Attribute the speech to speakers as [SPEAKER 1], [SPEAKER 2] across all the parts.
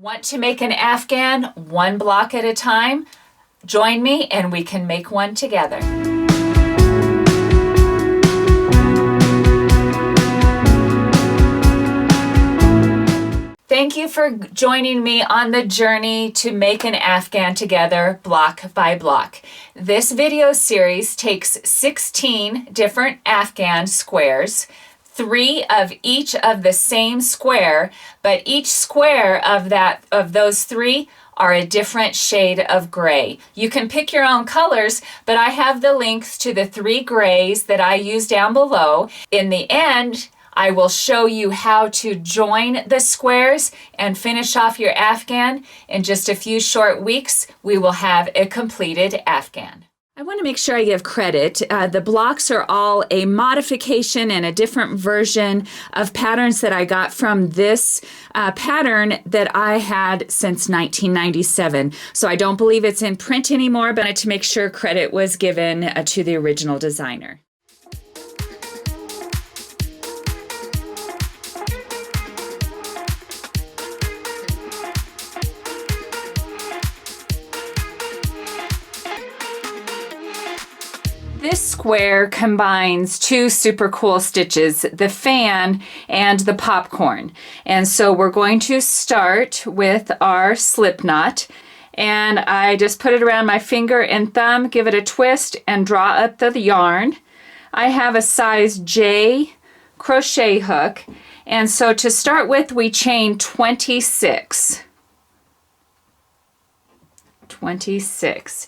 [SPEAKER 1] Want to make an Afghan one block at a time? Join me and we can make one together. Thank you for joining me on the journey to make an Afghan together block by block. This video series takes 16 different Afghan squares, 3 of each of the same square, but each square of those 3 are a different shade of gray. You can pick your own colors, but I have the links to the 3 grays that I use down below. In the end, I will show you how to join the squares and finish off your Afghan. In just a few short weeks, we will have a completed Afghan. I want to make sure I give credit. The blocks are all a modification and a different version of patterns that I got from this pattern that I had since 1997. So I don't believe it's in print anymore, but I had to make sure credit was given to the original designer. This square combines 2 super cool stitches, the fan and the popcorn. And so we're going to start with our slip knot. And I just put it around my finger and thumb, give it a twist, and draw up the yarn. I have a size J crochet hook. And so to start with, we chain 26. 26.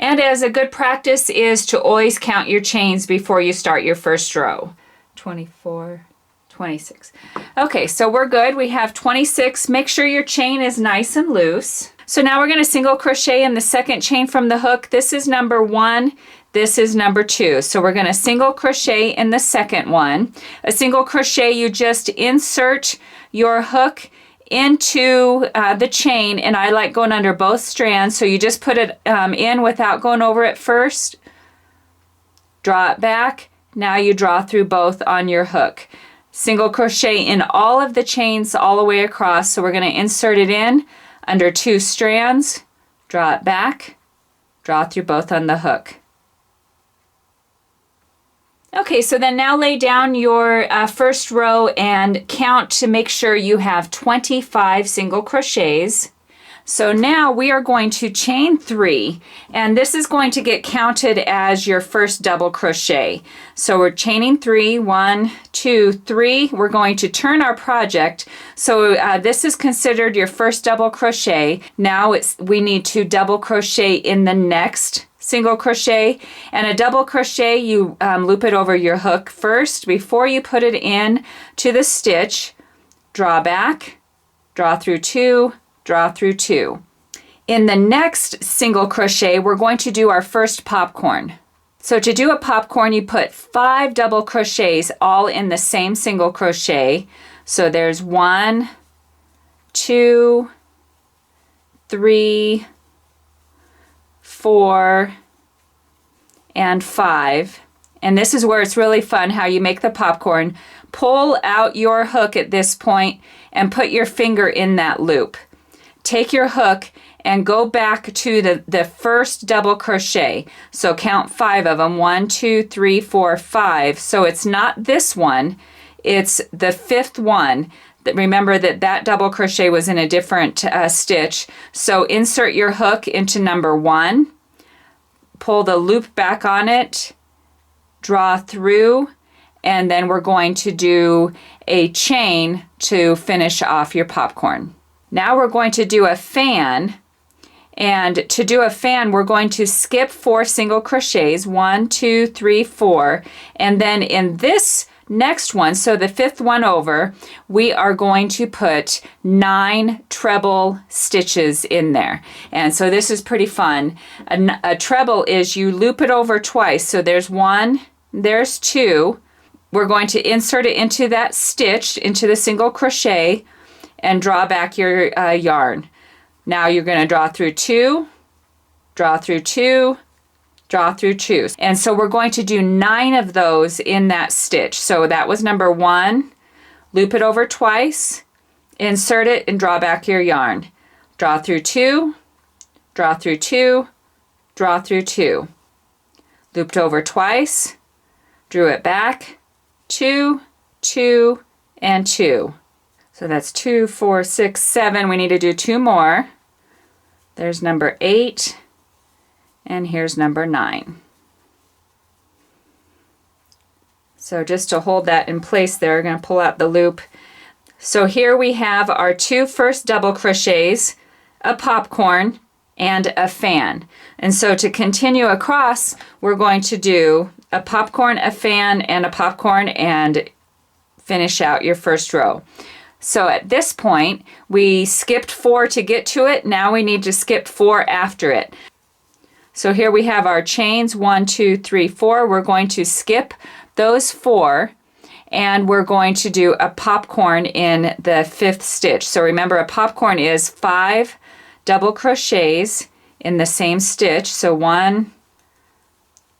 [SPEAKER 1] And as a good practice is to always count your chains before you start your first row. 24, 26. Okay, so we're good. We have 26. Make sure your chain is nice and loose. So now we're going to single crochet in the second chain from the hook. This is number 1. This is number 2. So we're going to single crochet in the second one. A single crochet, you just insert your hook into the chain, and I like going under both strands, so you just put it in without going over it first, draw it back, now you draw through both on your hook. Single crochet in all of the chains all the way across, so we're going to insert it in under 2 strands, draw it back, draw through both on the hook. Okay, so then now lay down your first row and count to make sure you have 25 single crochets. So now we are going to chain 3, and this is going to get counted as your first double crochet. So we're chaining 3, 1, 2, 3. We're going to turn our project. So this is considered your first double crochet. Now we need to double crochet in the next single crochet, and a double crochet, you loop it over your hook first before you put it in to the stitch, draw back, draw through 2, draw through 2. In the next single crochet, we're going to do our first popcorn. So to do a popcorn, you put 5 double crochets all in the same single crochet. So there's 1, 2, 3, 4, and 5. And this is where it's really fun how you make the popcorn. Pull out your hook at this point and put your finger in that loop. Take your hook and go back to the first double crochet. So count 5 of them. 1, 2, 3, 4, 5. So it's not this one, it's the 5th one. Remember that double crochet was in a different stitch. So insert your hook into number 1, pull the loop back on it, draw through, and then we're going to do a chain to finish off your popcorn. Now we're going to do a fan, and to do a fan we're going to skip 4 single crochets, 1, 2, 3, 4, and then in this next one, so the 5th one over, we are going to put 9 treble stitches in there. And so this is pretty fun. A treble is you loop it over twice. So there's 1, there's 2. We're going to insert it into that stitch, into the single crochet, and draw back your yarn. Now you're going to draw through 2, draw through 2, draw through 2. And so we're going to do 9 of those in that stitch. So that was number 1. Loop it over twice, insert it and draw back your yarn. Draw through 2, draw through 2, draw through 2. Looped over twice, drew it back, 2, 2, and 2. So that's 2, 4, 6, 7. We need to do 2 more. There's number 8, and here's number 9. So just to hold that in place there, we're going to pull out the loop. So here we have our 2 first double crochets, a popcorn, and a fan. And so to continue across, we're going to do a popcorn, a fan, and a popcorn, and finish out your first row. So at this point, we skipped 4 to get to it. Now we need to skip 4 after it. So here we have our chains, 1, 2, 3, 4. We're going to skip those 4, and we're going to do a popcorn in the 5th stitch. So remember, a popcorn is 5 double crochets in the same stitch. So 1,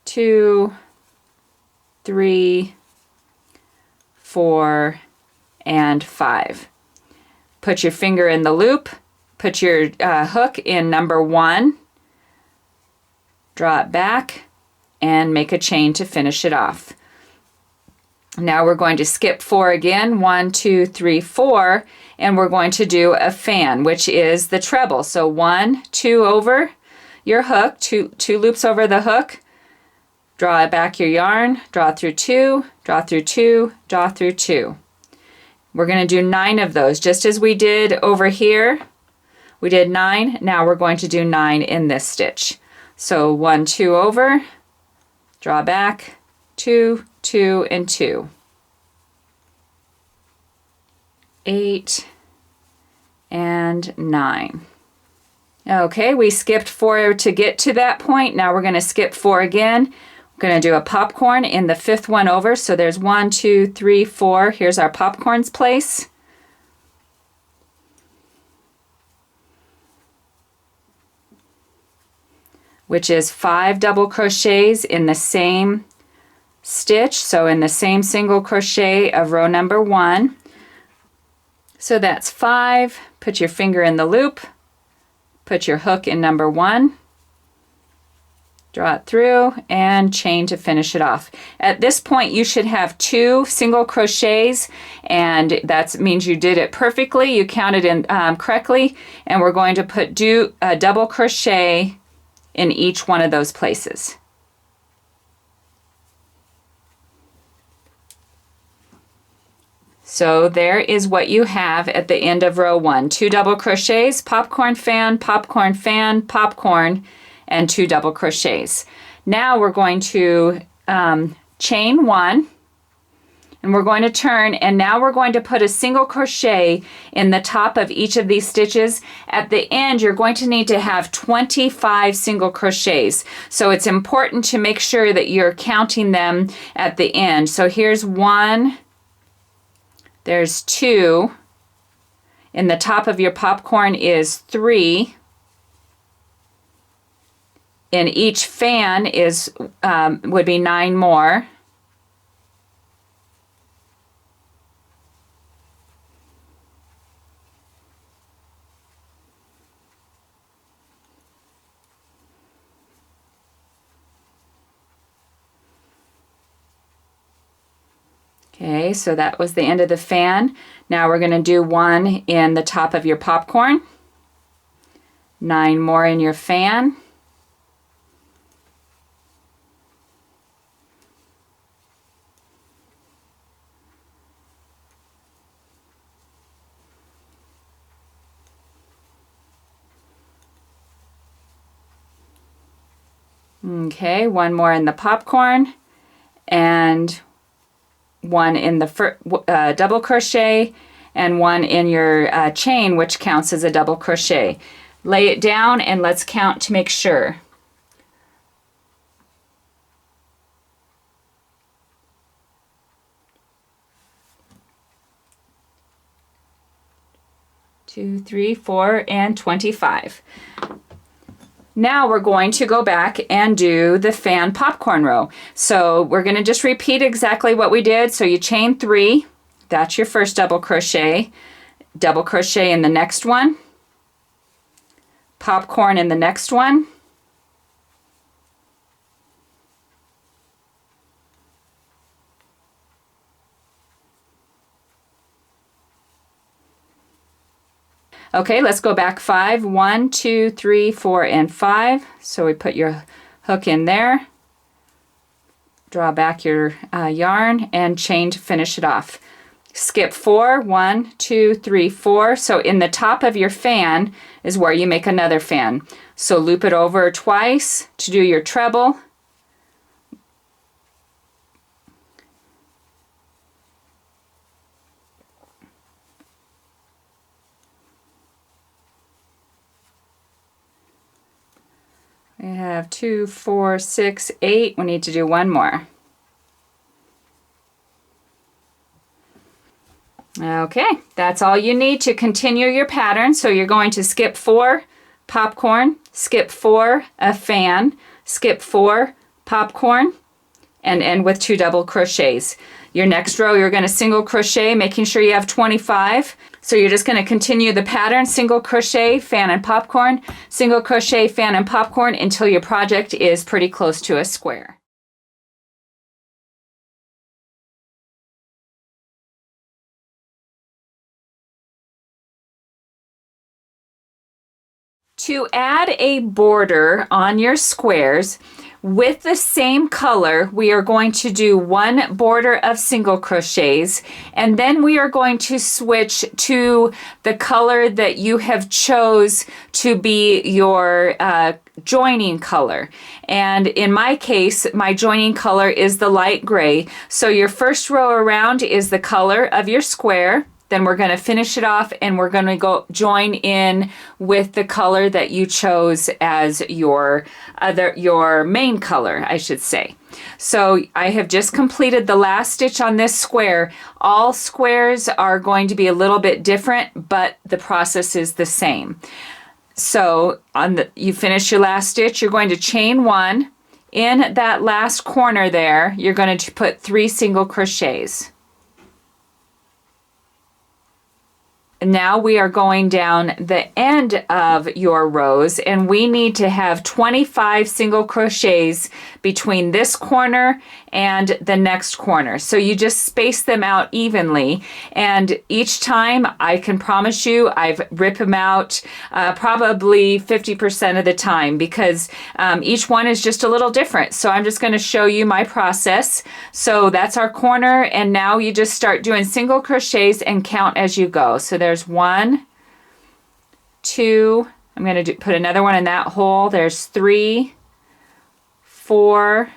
[SPEAKER 1] 2, 3, 4, and 5. Put your finger in the loop, put your hook in number 1, draw it back, and make a chain to finish it off. Now we're going to skip 4 again, 1, 2, 3, 4, and we're going to do a fan, which is the treble. So 1, 2 over your hook, two loops over the hook, draw back your yarn, draw through 2, draw through 2, draw through 2. We're going to do 9 of those, just as we did over here. We did 9, now we're going to do 9 in this stitch. So 1, 2 over, draw back, 2, 2, and 2. 8 and 9. Okay, we skipped 4 to get to that point. Now we're going to skip 4 again. We're going to do a popcorn in the 5th one over. So there's 1, 2, 3, 4. Here's our popcorn's place. Which is 5 double crochets in the same stitch, so in the same single crochet of row number 1. So that's 5. Put your finger in the loop, put your hook in number 1, draw it through, and chain to finish it off. At this point you should have 2 single crochets, and that means you did it perfectly, you counted in correctly, and we're going to do a double crochet in each one of those places. So there is what you have at the end of row 1. 2 double crochets, popcorn, fan, popcorn, fan, popcorn, and 2 double crochets. Now we're going to chain 1, and we're going to turn, and now we're going to put a single crochet in the top of each of these stitches. At the end, you're going to need to have 25 single crochets. So it's important to make sure that you're counting them at the end. So here's 1, there's 2, in the top of your popcorn is 3, in each fan is would be 9 more. Okay, so that was the end of the fan. Now we're going to do 1 in the top of your popcorn, 9 more in your fan, okay, 1 more in the popcorn, and 1 in the double crochet, and 1 in your chain, which counts as a double crochet. Lay it down and let's count to make sure. Two, 3, 4, and 25. Now we're going to go back and do the fan popcorn row. So we're going to just repeat exactly what we did. So you chain 3, that's your first double crochet. double crochet in the next one, popcorn in the next one, okay, let's go back 5. 1, 2, 3, 4, and 5. So we put your hook in there, draw back your yarn, and chain to finish it off. Skip 4. 1, 2, 3, 4. So in the top of your fan is where you make another fan. So loop it over twice to do your treble. We have 2, 4, 6, 8. We need to do one more. Okay, that's all you need to continue your pattern. So you're going to skip 4, popcorn, skip 4, a fan, skip 4, popcorn, and end with 2 double crochets. Your next row, you're going to single crochet, making sure you have 25. So you're just going to continue the pattern, single crochet, fan and popcorn, single crochet, fan and popcorn until your project is pretty close to a square. To add a border on your squares, with the same color, we are going to do 1 border of single crochets, and then we are going to switch to the color that you have chose to be your joining color. And in my case, my joining color is the light gray. So your first row around is the color of your square. Then we're going to finish it off and we're going to go join in with the color that you chose as your main color, I should say. So I have just completed the last stitch on this square. All squares are going to be a little bit different, but the process is the same. So you finish your last stitch, you're going to chain 1. In that last corner there, you're going to put 3 single crochets. Now we are going down the end of your rows, and we need to have 25 single crochets between this corner and the next corner. So you just space them out evenly, and each time I can promise you I've ripped them out probably 50% of the time, because each one is just a little different. So I'm just going to show you my process. So that's our corner, and now you just start doing single crochets and count as you go. So there's 1, 2, I'm going to put another one in that hole. There's 3, 4,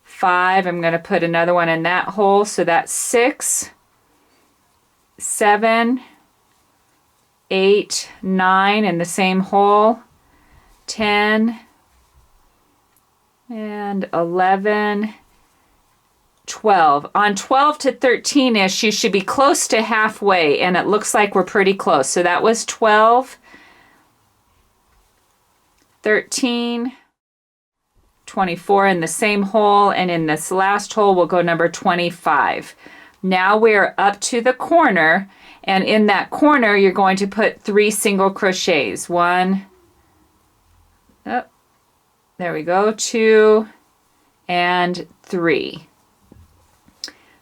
[SPEAKER 1] 5. I'm going to put another one in that hole. So that's 6, 7, 8, 9 in the same hole, 10, and 11, 12. On 12 to 13-ish, you should be close to halfway, and it looks like we're pretty close. So that was 12, 13, 24 in the same hole, and in this last hole we'll go number 25. Now we're up to the corner, and in that corner you're going to put 3 single crochets. 1, oh, there we go, 2, and 3.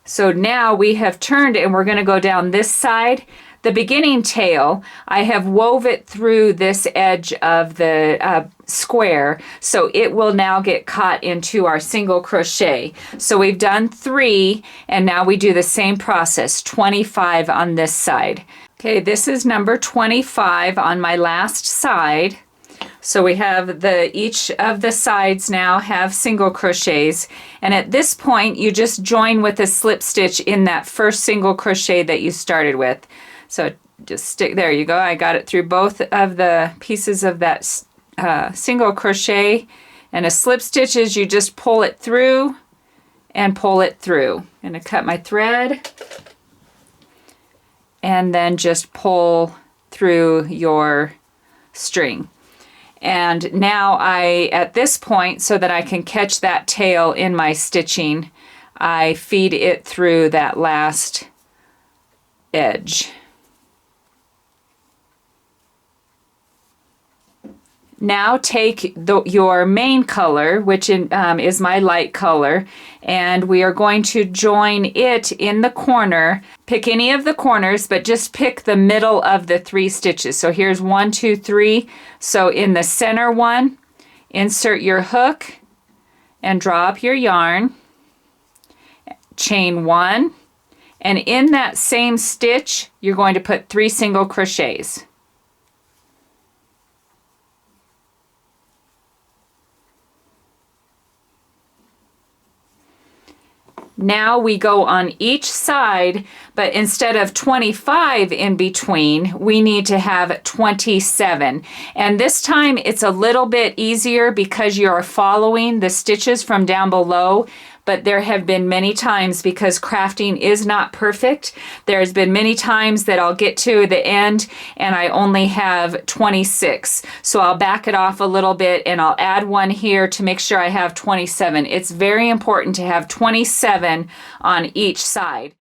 [SPEAKER 1] So now we have turned, and we're going to go down this side. The beginning tail, I have wove it through this edge of the square, so it will now get caught into our single crochet. So we've done 3, and now we do the same process, 25 on this side. Okay, this is number 25 on my last side. So we have each of the sides now have single crochets, and at this point you just join with a slip stitch in that first single crochet that you started with. So just stick, there you go, I got it through both of the pieces of that single crochet, and a slip stitch is you just pull it through and pull it through. I'm going to cut my thread and then just pull through your string. And now at this point, so that I can catch that tail in my stitching, I feed it through that last edge. Now take your main color, which is my light color, and we are going to join it in the corner. Pick any of the corners, but just pick the middle of the 3 stitches. So here's 1, 2, 3. So in the center one, insert your hook and draw up your yarn. Chain 1, and in that same stitch, you're going to put 3 single crochets. Now we go on each side, but instead of 25 in between, we need to have 27. And this time it's a little bit easier because you're following the stitches from down below. But there have been many times, because crafting is not perfect, there's been many times that I'll get to the end and I only have 26. So I'll back it off a little bit and I'll add one here to make sure I have 27. It's very important to have 27 on each side.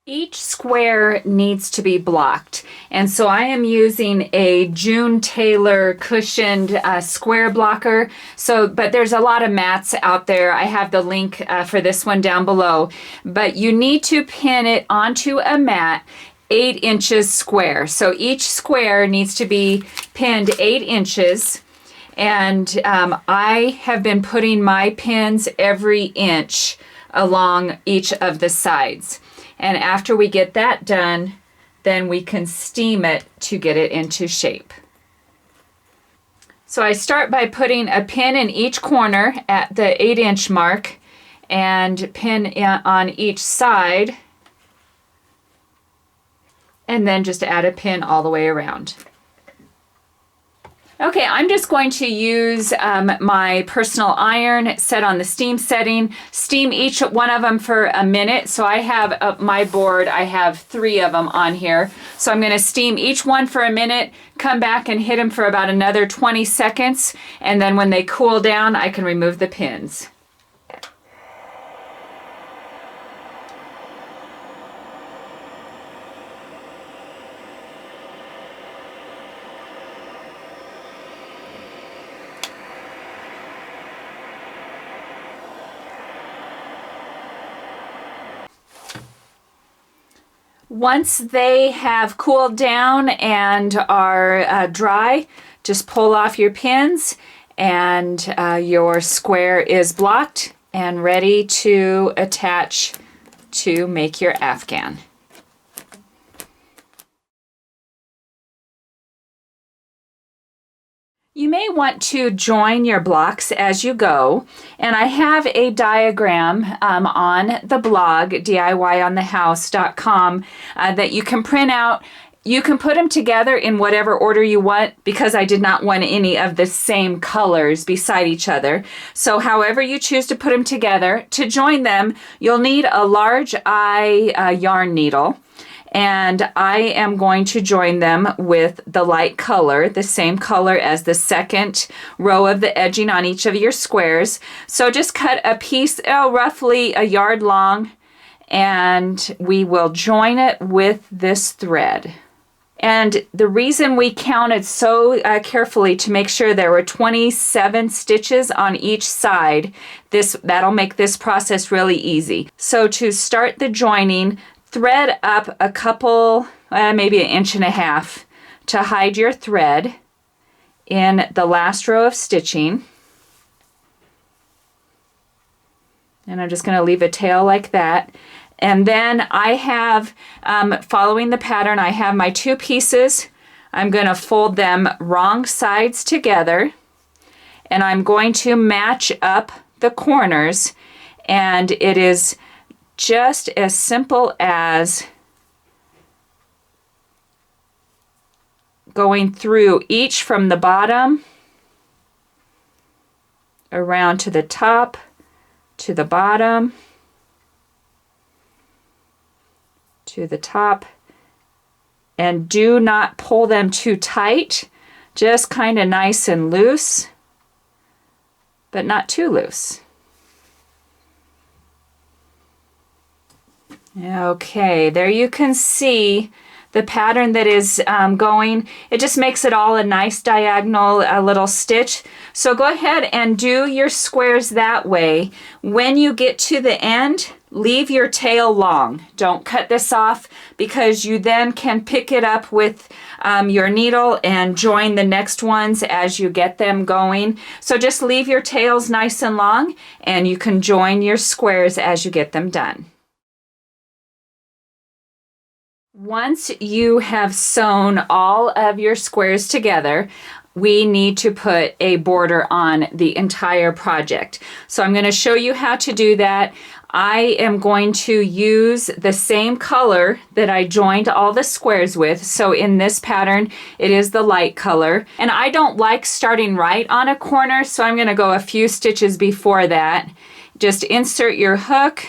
[SPEAKER 1] Each square needs to be blocked, and so I am using a June Taylor cushioned square blocker. But there's a lot of mats out there. I have the link for this one down below, but you need to pin it onto a mat 8 inches square. So each square needs to be pinned 8 inches, and I have been putting my pins every inch along each of the sides. And after we get that done, then we can steam it to get it into shape. So I start by putting a pin in each corner at the 8-inch mark and pin on each side, and then just add a pin all the way around. Okay, I'm just going to use my personal iron set on the steam setting. Steam each one of them for a minute. So I have my board, I have 3 of them on here. So I'm going to steam each one for a minute, come back and hit them for about another 20 seconds. And then when they cool down, I can remove the pins. Once they have cooled down and are dry, just pull off your pins and your square is blocked and ready to attach to make your Afghan. You may want to join your blocks as you go, and I have a diagram on the blog, DIYonthehouse.com, that you can print out. You can put them together in whatever order you want, because I did not want any of the same colors beside each other. So however you choose to put them together, to join them, you'll need a large eye yarn needle. And I am going to join them with the light color, the same color as the second row of the edging on each of your squares. So just cut a piece, roughly a yard long, and we will join it with this thread. And the reason we counted so carefully to make sure there were 27 stitches on each side, that'll make this process really easy. So to start the joining, thread up a couple, maybe 1.5 inches to hide your thread in the last row of stitching. And I'm just going to leave a tail like that. And then I have, following the pattern, I have my 2 pieces. I'm going to fold them wrong sides together, and I'm going to match up the corners, and it is just as simple as going through each from the bottom around to the top, to the bottom, to the top, and do not pull them too tight, just kind of nice and loose, but not too loose. Okay, there you can see the pattern that is going. It just makes it all a nice diagonal little stitch. So go ahead and do your squares that way. When you get to the end, leave your tail long. Don't cut this off, because you then can pick it up with your needle and join the next ones as you get them going. So just leave your tails nice and long, and you can join your squares as you get them done. Once you have sewn all of your squares together, we need to put a border on the entire project. So I'm going to show you how to do that. I am going to use the same color that I joined all the squares with. So in this pattern, it is the light color. And I don't like starting right on a corner, so I'm going to go a few stitches before that. Just insert your hook,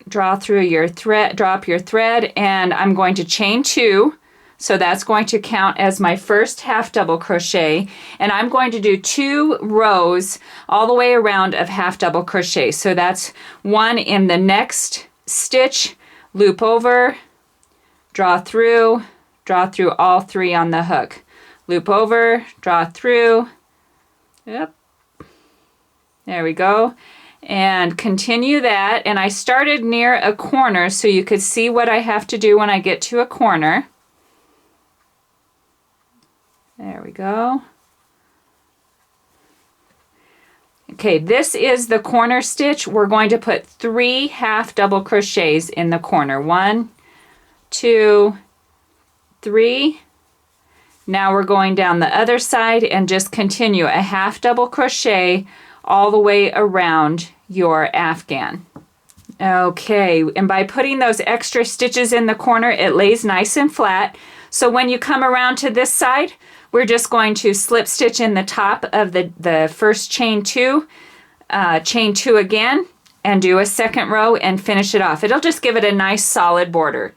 [SPEAKER 1] draw through your thread, drop your thread, and I'm going to chain 2. So that's going to count as my first half double crochet, and I'm going to do 2 rows all the way around of half double crochet. So that's 1 in the next stitch, loop over, draw through all 3 on the hook, loop over, draw through, yep, there we go. And continue that, and I started near a corner so you could see what I have to do when I get to a corner. There we go. Okay, this is the corner stitch. We're going to put 3 half double crochets in the corner. 1, 2, 3. Now we're going down the other side and just continue a half double crochet all the way around your Afghan. Okay, and by putting those extra stitches in the corner, it lays nice and flat. So when you come around to this side, we're just going to slip stitch in the top of the first chain 2 again, and do a second row and finish it off. It'll just give it a nice solid border.